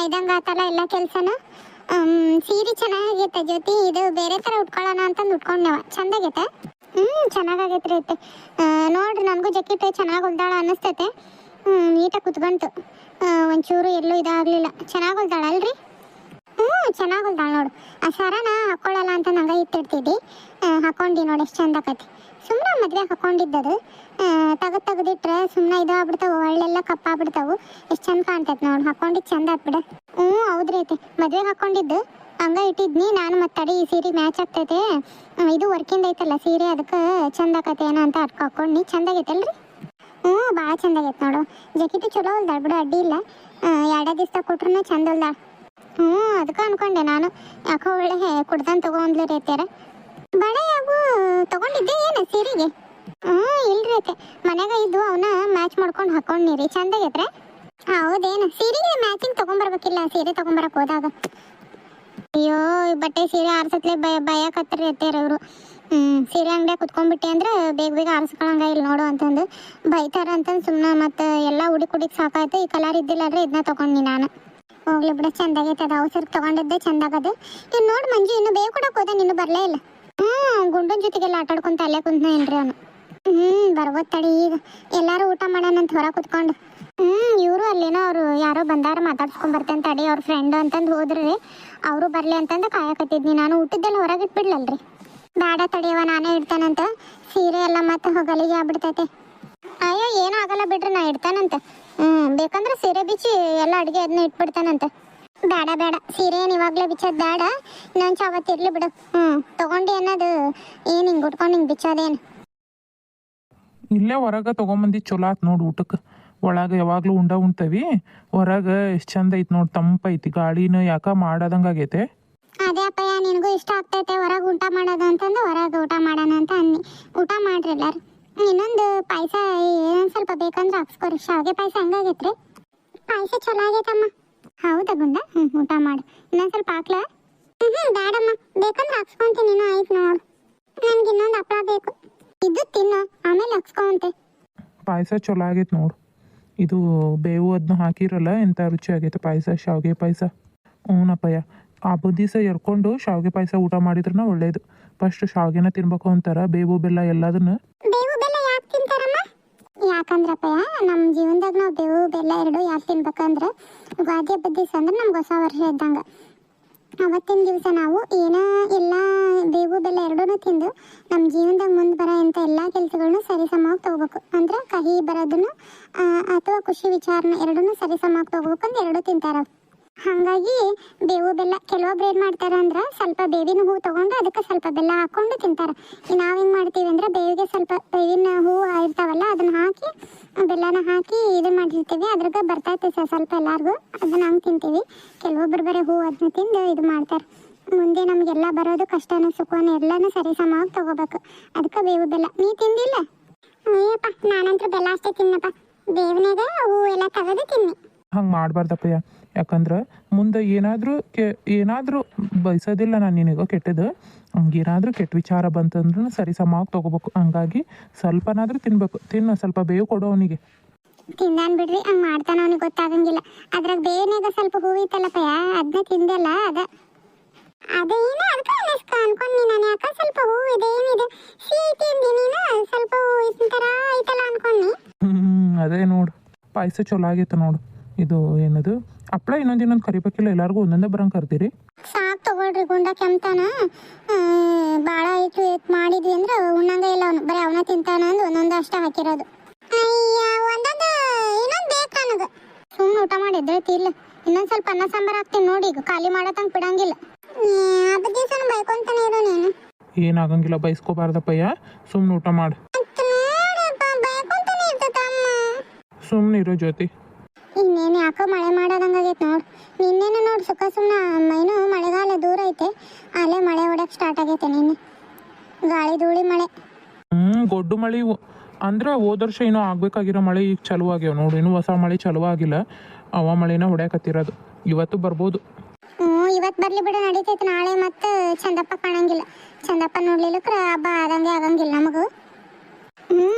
ಇದಂಗ ಆತಲ್ಲ ಎಲ್ಲ ಕೆಲ್ಸನ. ಸೀರೆ ಚೆನ್ನಾಗೈತೆ ಜ್ಯೋತಿ, ಇದು ಬೇರೆ ಥರ ಉಟ್ಕೊಳ್ಳೋಣ ಅಂತಂದು ಉಟ್ಕೊಂಡ್ನವ. ಚಂದಾಗೈತೆ. ಚೆನ್ನಾಗೈತ್ರಿ ಐತೆ. ನೋಡ್ರಿ ನನಗೂ ಜಕೆಟ್ ಚೆನ್ನಾಗಿ ಹೊಲ್ದಾಳ ಅನ್ನಿಸ್ತೈತೆ. ನೀಟಾಗಿ ಕುತ್ಕೊಂತು, ಒಂಚೂರು ಎಲ್ಲೂ ಇದಾಗಲಿಲ್ಲ. ಚೆನ್ನಾಗಿ ಹೊಲ್ದಾಳ ಅಲ್ರಿ? ಚೆನ್ನಾಗಿ ಹೊಲ್ದಾಳ ನೋಡು. ಆ ಸರನ ಹಾಕ್ಕೊಳ್ಳಲ್ಲ ಅಂತ ನಂಗೆ ಇತ್ತಿಡ್ತಿದ್ದಿ, ಹಾಕ್ಕೊಂಡು ನೋಡಿ ಎಷ್ಟು ಚಂದ ಆಕತಿ. ಸುಮ್ಮನೆ ಮದುವೆ ಹಾಕ್ಕೊಂಡಿದ್ದದು ತೆಗೆದಿಟ್ರೆ ಸುಮ್ಮನೆ ಇದಾಗ್ಬಿಡ್ತಾವೆ, ಒಳ್ಳೆಲ್ಲ ಕಪ್ಪಾಗ್ಬಿಡ್ತಾವು. ಎಷ್ಟು ಚಂದ ಕಾಣ್ತೈತೆ ನೋಡು, ಹಾಕ್ಕೊಂಡಿದ್ದು ಚಂದ ಆತ್ಬಿಡ. ಹೌದ್ರಿ ಐತೆ. ಮದುವೆ ಹಾಕ್ಕೊಂಡಿದ್ದು ಹಂಗ ಇಟ್ಟಿದ್ನಿ ನಾನು. ಮತ್ತೆ ತಡಿ ಈ ಸೀರೆ ಮ್ಯಾಚ್ ಆಗ್ತೈತೆ, ಇದು ವರ್ಕಿಂದ ಐತಲ್ಲ ಸೀರೆ, ಅದಕ್ಕೆ ಚಂದ ಆಕತೆ ಏನೋ ಅಂತ ಅಟ್ಕ ಹಾಕ್ಕೊಂಡು ಚಂದಾಗೈತಲ್ರಿ? ಭಾಳ ಚಂದಾಗೈತೆ ನೋಡು. ಜಕೆಟ್ ಚಲೋ ಹೊಲ್ದಾಳ ಬಿಡು, ಅಡ್ಡಿ ಇಲ್ಲ. 2 ದಿವಸ ಕೊಟ್ರು ಚಂದ ಹೊಲ್ದಾಳ. ಅದಕ್ಕೆ ಅನ್ಕೊಂಡೆ ನಾನು, ಯಾಕೋ ಒಳ್ಳೆ ಕುಡ್ದಂಗೆ ತಗೊಂಡ್ಲಿ ರೀತಿಯಾರ. ಬಳೆ ಯಾವ ತಗೊಂಡಿದ್ದೆ ಏನು ಸೀರೆಗೆ? ಇಲ್ರಿ ಐತೆ, ಮನ್ಯಾಗ ಇದ್ದು ಅವನ್ನ ಮ್ಯಾಚ್ ಮಾಡ್ಕೊಂಡು ಹಾಕೊಂಡ್ನಿರಿ. ಚಂದಾಗೈತ್ರೆ? ಹೌದೇನು? ಸೀರೆಗೆ ಮ್ಯಾಚಿಂಗ್ ತೊಗೊಂಬರ್ಬೇಕಿಲ್ಲ ಸೀರೆ ತೊಗೊಂಬರಕ್ಕೆ ಹೋದಾಗ? ಅಯ್ಯೋ ಬಟ್ಟೆ ಸೀರೆ ಆರಿಸತ್ಲೆ ಭಯಕತ್ತರಿ ಅತ್ತೇರ ಅವರು. ಸೀರೆ ಅಂಗಡಿಯಾಗ ಕುತ್ಕೊಂಡ್ಬಿಟ್ಟೆ ಅಂದ್ರೆ ಬೇಗ ಆರಿಸ್ಕೊಳಂಗ ಇಲ್ಲ ನೋಡು ಅಂತಂದು ಬೈತಾರ ಅಂತಂದು ಸುಮ್ಮನೆ ಮತ್ತೆ ಎಲ್ಲ ಹುಡುಕ್ ಸಾಕಾಯ್ತು. ಈ ಕಲರ್ ಇದ್ದಿಲ್ಲ ಅಂದ್ರೆ ಇದನ್ನ ತೊಗೊಂಡ್ನಿ ನಾನು. ಹೋಗ್ಲಿ ಬಿಡ, ಚಂದಾಗೈತೆ. ಅದು ಅವಸರ ತೊಗೊಂಡಿದ್ದೆ ಚಂದಾಗದು. ನೀನು ನೋಡಿ ಮಂಜು ಇನ್ನು ಬೇಗ ಕೊಡಕ್ಕೆ ಹೋದ, ನೀನು ಬರಲೇ ಇಲ್ಲ. ಗುಂಡನ ಜೊತೆಗೆಲ್ಲ ಆಟಾಡ್ಕೊಂತ ಅಲ್ಲೇ ಕುಂತ ಏನ್ರಿ ಅವನು. ಬರ್ಬೋದು ತಡಿ. ಈಗ ಎಲ್ಲಾರು ಊಟ ಮಾಡೋಣಂತ ಹೊರ ಕುತ್ಕೊಂಡು. ಇವರು ಅಲ್ಲೇನೋ ಅವರು ಯಾರೋ ಬಂದಾರ ಮಾತಾಡ್ಸ್ಕೊಂಡ್ ಬರ್ತೇನೆ ತಡಿ, ಅವ್ರ ಫ್ರೆಂಡ್ ಅಂತಂದು ಹೋದ್ರಿ. ಅವರು ಬರಲಿ ಅಂತಂದು ಕಾಯಕತ್ತಿದ್ನಿ ನಾನು. ಊಟದಲ್ಲಿ ಹೊರಗೆ ಇಟ್ಬಿಡ್ಲಲ್ರಿ? ಬೇಡ ತಡಿಯವ, ನಾನೇ ಇಡ್ತಾನಂತ. ಸೀರೆ ಎಲ್ಲ ಮತ್ತೆ ಗಲಿಗೆ ಆಗ್ಬಿಡ್ತೈತೆ. ಅಯ್ಯೋ ಏನೂ ಆಗಲ್ಲ ಬಿಡ್ರಿ, ನಾ ಇಡ್ತಾನಂತೆ. ಬೇಕಂದ್ರೆ ಸೀರೆ ಬಿಚ್ಚಿ ಎಲ್ಲ ಅಡುಗೆ ಅದನ್ನ ಇಟ್ಬಿಡ್ತಾನಂತೆ. ಬೇಡ ಸೀರೆ ಏನು ಇವಾಗಲೇ ಬಿಚ್ಚೋದು ಬೇಡ, ಇನ್ನೊಂದು ಚಾವತ್ತು ಇರಲಿ ಬಿಡು. ತೊಗೊಂಡು ಅನ್ನೋದು ಏನು ಹಿಂಗೆ ಉಟ್ಕೊಂಡು ಹಿಂಗೆ ಬಿಚ್ಚೋದೇನು? ಇಲ್ಲೇ ಹೊರಗೆ ತೊಗೊಂಬಂದು ಚಲೋ ಆತು ನೋಡು ಊಟಕ್ಕೆ. ಒಳಗೆ ಯಾವಾಗಲೂ ಉಣ್ತೇವಿ, ಹೊರಗೆ ಎಷ್ಟು ಚಂದ ಐತಿ ನೋಡಿ, ತಂಪೈತಿ, ಗಾಳಿನ ಯಾಕ ಮಾಡೋದಂಗೆ ಆಗೈತೆ. ಅದೇ ಅಪ್ಪಯ್ಯ, ನಿನಗೂ ಇಷ್ಟ ಆಗ್ತೈತೆ ಹೊರಗೆ ಊಟ ಮಾಡೋದು ಅಂತಂದು ಹೊರಗೆ ಊಟ ಮಾಡೋಣ ಅಂತ ಅನ್ನಿ. ಊಟ ಮಾಡ್ರಿ ಎಲ್ಲಾರು. ಇನ್ನೊಂದು ಪಾಯಸ ಏನೊಂದು ಸ್ವಲ್ಪ ಬೇಕಂದ್ರೆ ಹಾಕ್ಸ್ಕೊರಿ. ಶಾವಿಗೆ ಪಾಯಸ ಹಂಗಾಗೈತ್ರಿ? ಪಾಯಸ ಚಲೋ ಆಗೈತಮ್ಮ. ಹೌದಾ ಗುಂಡ? ಊಟ ಮಾಡು. ಇನ್ನೊಂದು ಸ್ವಲ್ಪ ಹಾಕ್ಲಾ? ಬೇಡಮ್ಮ, ಬೇಕಂದ್ರೆ ಹಾಕ್ಸ್ಕೊಂತೀನಿ. ನೀನು ಆಯ್ತು ನೋಡು. ನನಗೆ ಇನ್ನೊಂದು ಹಪ್ಪಳ ಬೇಕು. ಇದು ತಿನ್ನು, ಆಮೇಲೆ ಹಾಕ್ಸ್ಕೊಂತೆ. ಪಾಯಸ ಚಲೋ ಆಗೈತೆ ನೋಡು. ಇದು ಬೇವು ಅದನ್ನ ಹಾಕಿರಲ್ಲ, ಎಂಥ ರುಚಿ ಆಗೈತೆ ಪಾಯಸ, ಶಾವಿಗೆ ಪಾಯಸ. ಹ್ಞೂನಪ್ಪಯ್ಯ, ಹಬ್ಬದ ದಿವಸ ಎರ್ಕೊಂಡು ಶಾವಿಗೆ ಪಾಯಸ ಊಟ ಮಾಡಿದ್ರನ ಒಳ್ಳೇದು. ಫಸ್ಟ್ ಶಾವಿಗೆನ ತಿನ್ಬೇಕು ಅಂತಾರ, ಬೇವು ಬೆಲ್ಲ ಎಲ್ಲದನ್ನ. ಬೇವು ಬೆಲ್ಲ ಯಾಕೆ ತಿಂತಾರಮ್ಮ? ಯಾಕಂದ್ರಪ್ಪಯ್ಯ, ನಮ್ಮ ಜೀವನದಾಗ ನಾವು ಬೇವು ಬೆಲ್ಲ ಎರಡು ಯಾಕೆ ತಿನ್ಬೇಕಂದ್ರೆ, ಯುಗಾದಿ ಹಬ್ಬದ ದಿವಸ ಅಂದ್ರೆ ನಮ್ಗೆ ಹೊಸ ವರ್ಷ ಇದ್ದಂಗೆ. ಅವತ್ತಿನ ದಿವಸ ನಾವು ಎಲ್ಲ ಬೇವು ಬೆಲ್ಲ ಎರಡೂ ತಿಂದು ನಮ್ಮ ಜೀವನದಾಗ ಮುಂದೆ ಬರೋ ಇಂಥ ಎಲ್ಲ ಕೆಲಸಗಳನ್ನ ಸರಿಸಮವಾಗಿ ತಗೋಬೇಕು. ಅಂದ್ರೆ ಕಹಿ ಬರೋದನ್ನು ಅಥವಾ ಖುಷಿ ವಿಚಾರನ ಎರಡೂ ಸರಿಸಮವಾಗಿ ತಗೋಬೇಕು ಅಂತ ಎರಡೂ ತಿಂತಾರೆ. ಹಾಗಾಗಿ ಬೇವು ಬೆಲ್ಲ ಕೆಲವೊಬ್ರು ಏನು ಮಾಡ್ತಾರೆ ಅಂದ್ರೆ, ಸ್ವಲ್ಪ ಬೇವಿನ ಹೂವು ತೊಗೊಂಡು ಅದಕ್ಕೆ ಸ್ವಲ್ಪ ಬೆಲ್ಲ ಹಾಕ್ಕೊಂಡು ತಿಂತಾರೆ. ನಾವು ಹೆಂಗೆ ಮಾಡ್ತೀವಿ ಅಂದರೆ, ಬೇವಿಗೆ ಸ್ವಲ್ಪ ಬೇವಿನ ಹೂವು ಇರ್ತಾವಲ್ಲ ಅದನ್ನು ಹಾಕಿ ಬೆಲ್ಲನ ಹಾಕಿ ಇದನ್ನು ಮಾಡಿರ್ತೀವಿ. ಅದ್ರಾಗ ಬರ್ತೈತೆ ಸ್ವಲ್ಪ ಎಲ್ಲರಿಗೂ, ಅದನ್ನ ಹಂಗೆ ತಿಂತೀವಿ. ಕೆಲವೊಬ್ರು ಬರೀ ಹೂವು ಅದನ್ನ ತಿಂದು ಇದು ಮಾಡ್ತಾರೆ. ಮುಂದೆ ನಮಗೆಲ್ಲ ಬರೋದು ಕಷ್ಟನ ಸುಖನ ಎಲ್ಲನೂ ಸರಿಸಮವಾಗಿ ತಗೋಬೇಕು. ಅದಕ್ಕೆ ಬೇವು ಬೆಲ್ಲ. ನೀ ತಿಂದಿಲ್ಲ? ಅಯ್ಯಪ್ಪ, ನಾನಂತೂ ಬೆಲ್ಲ ಅಷ್ಟೇ ತಿನ್ನಪ್ಪ. ಬೇವಿನಾಗ ಹೂವು ಎಲ್ಲ ತೆಗೆದು ತಿನ್ನಿ. ಹಂಗೆ ಮಾಡಬಾರ್ದಪ್ಪಯ್ಯ, ಯಾಕಂದ್ರೆ ಮುಂದೆ ಏನಾದರೂ ಬಯಸೋದಿಲ್ಲ ನಾನು ನಿನಗೆ ಕೆಟ್ಟದ್ದು. ಹಂಗೇನಾದರೂ ಕೆಟ್ಟ ವಿಚಾರ ಬಂತಂದ್ರೂ ಸರಿ ಸಮಾಗಿ ತೊಗೋಬೇಕು. ಹಂಗಾಗಿ ಸ್ವಲ್ಪನಾದರೂ ತಿನ್ಬೇಕು. ತಿನ್ನು, ಸ್ವಲ್ಪ ಬೇವು ಕೊಡು ಅವನಿಗೆ. ತಿಂದಾನ್ ಬಿಡ್ರಿ, ಹಂಗೆ ಮಾಡ್ತಾನ, ಅವನಿಗೆ ಗೊತ್ತಾಗಂಗಿಲ್ಲ. ಅದ್ರಾಗ ಬೇವಿನಾಗ ಸ್ವಲ್ಪ ಹೂವು ಇತ್ತಲ್ಲಪ್ಪಯ್ಯ, ಅದನ್ನ ತಿಂದಲ್ಲ. ಅದೇನು ಅದಕ್ಕೆ ಅನ್ಕೊಂಡಿ ನಾನು, ಯಾಕೆ ಸ್ವಲ್ಪ ಹೂವು ಇದೆ ಏನಿದೆ ಸಿಹಿ ತಿಂದಿ ನೀನು, ಸ್ವಲ್ಪ ಹೂವು ಥರ ಐತಲ್ಲ ಅನ್ಕೊಂಡಿ. ಅದೇ ನೋಡು, ಪಾಯಸ ಚಲೋ ಆಗೈತೆ ನೋಡು. ಇದು ಏನದು ಹಪ್ಪಳ ಇನ್ನೊಂದು ಕರಿಬೇಕಿಲ್ಲ, ಎಲ್ಲರಿಗೂ ಒಂದೊಂದೇ ಬರಂಗೆ ಕರ್ತೀರಿ. ಸಾಕು ತಗೊಳ್ರಿ, ಗುಂಡ ಕೆಮ್ತಾನ. ಭಾಳ ಐಟು ಮಾಡಿದ್ವಿ ಅಂದ್ರೆ ಉಣ್ಣಂಗ ಇಲ್ಲ ಅವನು, ಬರೀ ಅವನ ತಿಂತಾನ ಅಂದು ಒಂದೊಂದು ಅಷ್ಟೇ ಹಾಕಿರೋದು. ಅಯ್ಯ, ಒಂದೊಂದು ಇನ್ನೊಂದು ಬೇಕು ನನಗೆ. ಸುಮ್ಮನೆ ಊಟ ಮಾಡಿದ್ರೆ ತಿರ್ಲ. ಇನ್ನೊಂದು ಸ್ವಲ್ಪ ಅನ್ನ ಸಾಂಬಾರು ಹಾಕ್ತೀನಿ ನೋಡಿ, ಈಗ ಖಾಲಿ ಮಾಡತ್ತಂಗೆ ಬಿಡಂಗಿಲ್ಲ. ಹಬ್ಬದ ದಿವಸ ಬೈಕೊಂತಾನೆ ಇರು ನೀನು. ಏನಾಗಂಗಿಲ್ಲ, ಬೈಸ್ಕೋಬಾರ್ದಪ್ಪಯ್ಯ, ಸುಮ್ಮನೆ ಊಟ ಮಾಡು. ಸುಮ್ಮನೆ ಇರೋ ಜ್ಯೋತಿ. ಇನ್ನೇನು ಯಾಕೋ ಮಳೆ ಮಾಡೋದಂಗಾಗೈತೆ ನೋಡು. ನಿನ್ನೇನು ನೋಡಿ ಸುಖ ಸುಮ್ಮನೆ ಇನ್ನೂ ಮಳೆಗಾಲ ದೂರ ಐತೆ, ಅಲ್ಲೇ ಮಳೆ ಹೊಡಕ್ಕೆ ಸ್ಟಾರ್ಟ್ ಆಗೈತೆ. ನಿನ್ನೆ ಗಾಳಿ ಧೂಳಿ ಮಳೆ. ಗೊಡ್ಡು ಮಳೆ ಇವು ಅಂದ್ರೆ ಹೋದ ವರ್ಷ ಏನೋ ಆಗ್ಬೇಕಾಗಿರೋ ಮಳೆ ಈಗ ಚಲೋ ಆಗ್ಯಾವ ನೋಡು. ಇನ್ನೂ ಹೊಸ ಮಳೆ ಚಲೋ ಆಗಿಲ್ಲ, ಅವ ಮಳೆನ ಹೊಡ್ಯಾಕತ್ತಿರೋದು. ಇವತ್ತು ಬರ್ಬೋದು. ಇವತ್ತು ಬರಲಿ ಬಿಡು, ನಡೀತೈತೆ. ನಾಳೆ ಮತ್ತೆ ಚಂದಪ್ಪ ಕಾಣಂಗಿಲ್ಲ. ಚಂದಪ್ಪ ನೋಡ್ಲಿಲ್ಲಕ್ರ ಹಬ್ಬ ಆದಂಗೆ ಆಗಂಗಿಲ್ಲ ನಮಗೂ.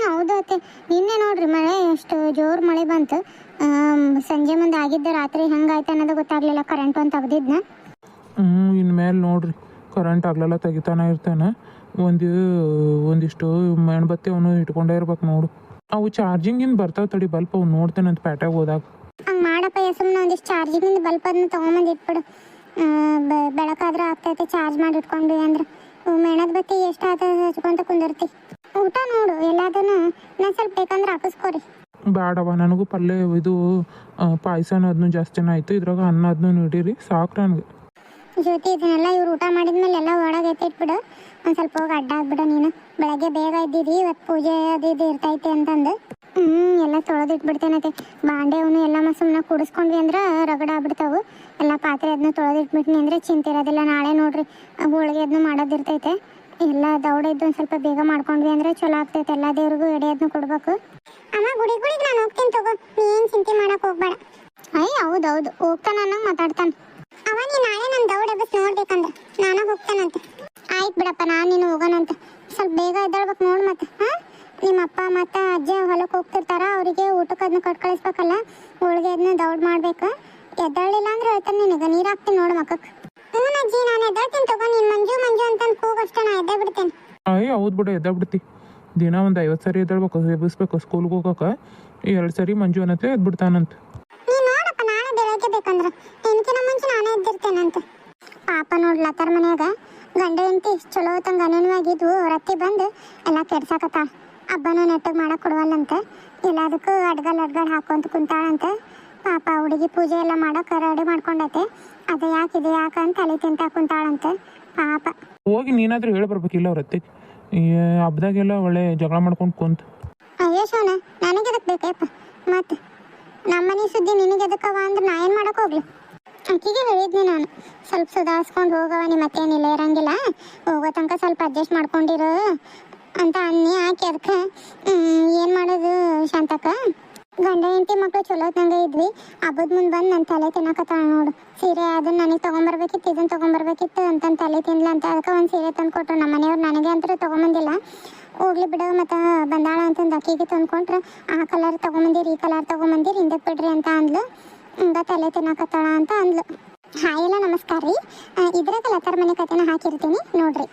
ಹೌದು ಅತ್ತೆ, ನಿನ್ನೆ ನೋಡ್ರಿ ಮಳೆ ಎಷ್ಟು ಜೋರು ಮಳೆ ಬಂತು. ಸಂಜೆ ಮುಂದೆ ಆಗಿದ್ದು ರಾತ್ರಿ ಹೆಂಗಾಯ್ತು ಅನ್ನೋದು ಗೊತ್ತಾಗ್ಲಿಲ್ಲ, ಕರೆಂಟ್ ಒಂದು ತೆಗ್ದಿದ್ನ. ಇನ್ಮೇಲೆ ನೋಡ್ರಿ ಕರೆಂಟ್ ಆಗ್ಲೆಲ್ಲ ತೆಗಿತಾನೆ ಇರ್ತಾನೆ. ಒಂದಿಷ್ಟು ಮೇಣಬತ್ತಿ ಅವನು ಇಟ್ಕೊಂಡೇ ಇರ್ಬೇಕು ನೋಡು. ಅವು ಚಾರ್ಜಿಂಗಿಂದ ಬರ್ತಾವೆ ತಡಿ ಬಲ್ಪ್, ಅವು ನೋಡ್ತೇನೆ ಅಂತ ಪ್ಯಾಟ್ಯಾಗ ಹೋದಾಗ. ಹಂಗೆ ಮಾಡಪ್ಪ, ಸುಮ್ಮನೆ ಒಂದಿಷ್ಟು ಚಾರ್ಜಿಂಗಿಂದ ಬಲ್ಪ್ ಅದನ್ನ ತೊಗೊಂಬಂದು ಇಟ್ಬಿಡು. ಬೆಳಕಾದ್ರೂ ಆಗ್ತೈತೆ ಚಾರ್ಜ್ ಮಾಡಿ ಇಟ್ಕೊಂಡು ಅಂದ್ರೆ. ಮೇಣದ ಬತ್ತಿ ಎಷ್ಟು ಆತ ಹಚ್ಕೊಂತ ಕುಂದಿರ್ತಿ. ಊಟ ನೋಡು ಎಲ್ಲದನ್ನು ನಾನು ಸ್ವಲ್ಪ ಬೇಕಂದ್ರೆ ಹಾಕಿಸ್ಕೊರಿ. ಬೇಡವ, ನನಗೂ ಪಲ್ಯ ಇದು ಪಾಯಸನ ಅದನ್ನು ಜಾಸ್ತಿನ ಆಯಿತು, ಇದ್ರಾಗ ಅನ್ನ ಅದನ್ನು ನೀಡಿರಿ ಸಾಕು ನನಗೆ. ಜ್ಯೋತಿ, ಇದನ್ನೆಲ್ಲ ಇವ್ರು ಊಟ ಮಾಡಿದ್ಮೇಲೆ ಎಲ್ಲ ಒಳಗೆ ಎತ್ತಿಟ್ಬಿಡು. ಒಂದು ಸ್ವಲ್ಪ ಹೋಗಿ ಅಡ್ಡ ಆಗ್ಬಿಡು ನೀನು. ಬೆಳಗ್ಗೆ ಬೇಗ ಇದ್ದಿದ್ದಿ, ಇವತ್ತು ಪೂಜೆ ಅದು ಇದು ಇರ್ತೈತೆ ಅಂತಂದು. ಎಲ್ಲ ತೊಳೆದಿಟ್ಬಿಡ್ತೇನತೆ. ಬಾಂಡೆ ಅವನು ಎಲ್ಲ ಸುಮ್ಮನೆ ಕೂಡಿಸ್ಕೊಂಡ್ವಿ ಅಂದ್ರೆ ರಗಡ ಆಗ್ಬಿಡ್ತಾವು. ಎಲ್ಲ ಪಾತ್ರೆ ಅದನ್ನ ತೊಳೆದಿಟ್ಬಿಟ್ನಿ ಅಂದರೆ ಚಿಂತೆ ಇರೋದಿಲ್ಲ. ನಾಳೆ ನೋಡ್ರಿ ಹೋಳಿಗೆ ಅದನ್ನು ಮಾಡೋದಿರ್ತೈತೆ. ಎಲ್ಲ ದೌಡ ಇದ್ದು ಒಂದು ಸ್ವಲ್ಪ ಬೇಗ ಮಾಡ್ಕೊಂಡ್ವಿ ಅಂದರೆ ಚಲೋ ಆಗ್ತೈತೆ. ಎಲ್ಲ ದೇವ್ರಿಗೂ ಎಡೆ ಅದನ್ನು ಕೊಡ್ಬೇಕು. ಅಮ್ಮ ಗುಡಿಗಳಿಗೆ ನಾನು ಹೋಗ್ತೀನಿ ತಗೋ, ನೀ ಏನು ಚಿಂತೆ ಮಾಡಕ್ಕೆ ಹೋಗ್ಬೇಡ. ಹೌದೌದು, ಹೋಗ್ತಾನ ಅನ್ನಂಗೆ ಮಾತಾಡ್ತಾನೆ ಅವ. ನೀ ನಾಳೆ ನನ್ನ ದೌಡ ಬಸ್ ನೋಡ್ಬೇಕಂದ್ರೆ ನಾನು ಹೋಗ್ತಾನಂತೆ. ಆಯ್ತು ಬಿಡಪ್ಪ, ನಾನು ನೀನು ಹೋಗೋಣಂತ. ಸ್ವಲ್ಪ ಬೇಗ ಎದ್ದಾಳ್ಬೇಕು ನೋಡು. ಮತ್ತೆ ನಿಮ್ಮ ಅಪ್ಪ ಮತ್ತು ಅಜ್ಜ ಹೊಲಕ್ಕೆ ಹೋಗ್ತಿರ್ತಾರ, ಅವರಿಗೆ ಊಟಕ್ಕೆ ಅದನ್ನ ಕೊಟ್ಟು ಕಳಿಸ್ಬೇಕಲ್ಲ. ಹೋಳಿಗೆ ಅದನ್ನ ದೌಡ್ ಮಾಡ್ಬೇಕು. ಎದ್ದಾಳಿಲ್ಲ ಅಂದ್ರೆ ಹೇಳ್ತಾನೆ ನಿನಗೆ, ನೀರು ಹಾಕ್ತೀನಿ ನೋಡು ಮಕ್ಕಕ್ಕೆ. ಅಜ್ಜಿ, ನಾನು ಎದ್ದಾಳ್ತೀನಿ ತಗೋ. ನೀನು ಮಂಜು ಮಂಜು ಅಂತ ಕೂಗಷ್ಟೇ ನಾ ಎದ್ದೇ ಬಿಡ್ತೇನೆ. ಹೌದು ಬಿಡು, ಎದ್ದಾಬಿಡ್ತಿ. ದಿನ ಒಂದು 50 ಸರಿ ಎದ್ದಾಳ್ಬೇಕು, ಎಬ್ಬಿಸ್ಬೇಕು. ಸ್ಕೂಲ್ಗೆ ಹೋಗಕ್ಕೆ 2 ಸರಿ ಮಂಜು ಅನ್ನತ್ತೆ ಎದ್ಬಿಡ್ತಾನಂತ. ನೀ ನೋಡಪ್ಪ, ನಾಳೆ ಬೆಳಗ್ಗೆ ಬೇಕಂದ್ರೆ ನಿನಕಿನ ಮುಂಚೆ ನಾನೇ ಎದ್ದಿರ್ತೇನಂತ. ಪಾಪ ನೋಡ್ಲತ್ತಾರ ಮನ್ಯಾಗ ಗಂಡ ಹೆಂಡತಿ ಇಷ್ಟು ಚಲೋ ತಂಗ ಅನುವಾಗಿದ್ವು. ರತ್ತಿ ಬಂದು ಎಲ್ಲ ಕೆಡ್ಸಾಕತ್ತಾಳ. ಹಬ್ಬನೂ ನೆಟ್ಟಗೆ ಮಾಡಕ್ಕೆ ಕೊಡುವಲ್ಲಂತ. ಎಲ್ಲದಕ್ಕೂ ಅಡ್ಗಲ್ ಹಾಕೊಂತ ಕುಂತಾಳಂತ. ಪಾಪ ಹುಡುಗಿ ಪೂಜೆ ಎಲ್ಲ ಮಾಡೋಕೆ ರೆಡಿ ಮಾಡ್ಕೊಂಡೈತೆ. ಅದು ಯಾಕಿದೆ ಯಾಕಂತ ತಲೆ ತಿಂತ ಕುಂತಾಳಂತ ಪಾಪ. ಹೋಗಿ ನೀನಾದ್ರೂ ಹೇಳಿ ಬರ್ಬೇಕಿಲ್ಲ ಅವ್ರ ಅತ್ತಿಗೆ. ಹಬ್ದಾಗೆಲ್ಲ ಒಳ್ಳೆ ಜಗಳ ಮಾಡ್ಕೊಂಡು ಕುಂತ. ಅಯ್ಯೋ ಶೋನ, ನನಗೆ ಎದಕ್ಕೆ ಬೇಕಪ್ಪ. ಮತ್ತೆ ನಮ್ಮನೆ ಸುದ್ದಿ ನಿನಗೆ ಎದಕ್ಕವ ಅಂದ್ರೆ ನಾ ಏನು ಮಾಡಕ್ಕೆ ಹೋಗ್ಲಿ. ಅಕ್ಕಿಗೆ ಹೇಳಿದ್ನಿ ನಾನು, ಸ್ವಲ್ಪ ಸುಧಾರಿಸ್ಕೊಂಡು ಹೋಗವ, ನಿಮ್ಮ ಮತ್ತೇನಿಲ್ಲ ಇರಂಗಿಲ್ಲ, ಹೋಗೋ ತನಕ ಸ್ವಲ್ಪ ಅಡ್ಜಸ್ಟ್ ಮಾಡ್ಕೊಂಡಿರು ಅಂತ ಅನ್ನಿ. ಆಕೆ ಅದಕ್ಕೆ ಏನು ಮಾಡೋದು ಶಾಂತಕ್ಕ. ಗಂಡ ಹೆಂಡತಿ ಮಕ್ಕಳು ಚಲೋ ತಂಗ ಇದ್ವಿ. ಹಬ್ಬದ ಮುಂದೆ ಬಂದು ನನ್ನ ತಲೆ ತಿನ್ನಕತ್ತಾಳ ನೋಡು. ಸೀರೆ ಅದನ್ನ ನನಗೆ ತೊಗೊಂಬರ್ಬೇಕಿತ್ತು, ಇದನ್ನು ತೊಗೊಂಬರ್ಬೇಕಿತ್ತು ಅಂತ ತಲೆ ತಿನ್ಲ ಅಂತ. ಅದಕ್ಕೆ ಒಂದು ಸೀರೆ ತಂದು ಕೊಟ್ಟರು ನಮ್ಮ ಮನೆಯವ್ರು. ನನಗೆ ಅಂತೂ ತೊಗೊಂಬಂದಿಲ್ಲ. ಹೋಗ್ಲಿ ಬಿಡು, ಮತ್ತು ಬಂದಾಳ ಅಂತಂದು ಅಕ್ಕಿಗೆ ತಂದ್ಕೊಂಡ್ರೆ ಆ ಕಲರ್ ತೊಗೊಂಬಂದಿರಿ, ಈ ಕಲರ್ ತೊಗೊಂಬಂದಿರಿ, ಹಿಂದಕ್ಕೆ ಬಿಡ್ರಿ ಅಂತ ಅಂದ್ಲು. ಹಿಂಗೆ ತಲೆ ತಿನ್ನಕತ್ತಾಳ ಅಂತ ಅಂದ್ಲು. ಹಾಯ್ ಎಲ್ಲ ನಮಸ್ಕಾರ ರೀ. ಇದ್ರಾಗ ಲತಾರ ಮನೆ ಕತೆನ ಹಾಕಿರ್ತೀನಿ ನೋಡ್ರಿ.